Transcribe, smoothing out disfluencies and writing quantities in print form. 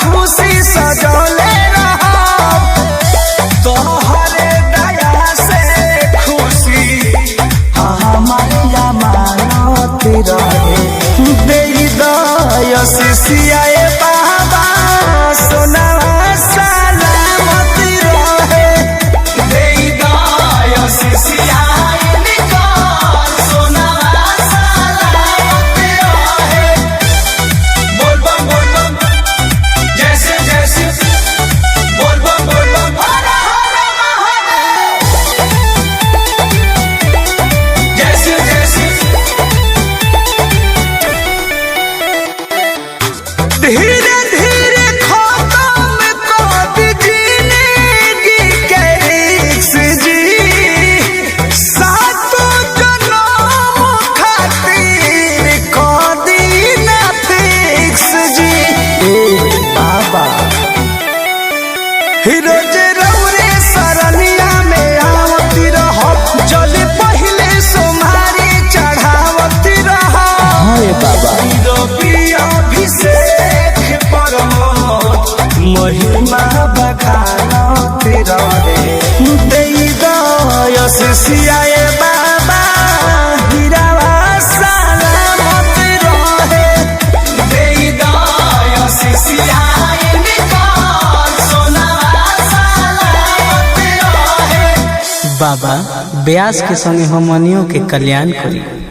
खुशी सजौले रहब तोहरे दया से खुशी हमारे अमानत रहे देई दया सिसियाए बाबा सोना सलामत रहे देई दया सिसियाए निकाल सोना सलामत रहे। बोल बम जैसे जैसे बोल बम हर हर महादेव जैसे जैसे धीरे धीरे खत्म कर जिंदगी के रिक्स जी सातों जन्म खातिर कर दीना फिक्स जी बाबा रोज रौरे सरनिया में आवती रहो जल पहले सोमारी चढ़ावती रहो बाबा अभिषेक महिमा बखानत रहे देई दया सिसियाए बाबा हीरावा सलामत रहे देई दया सिसियाए निकाल सोनावा सलामत रहे। बाबा ब्यास के संगे हमनियों के कल्याण करी।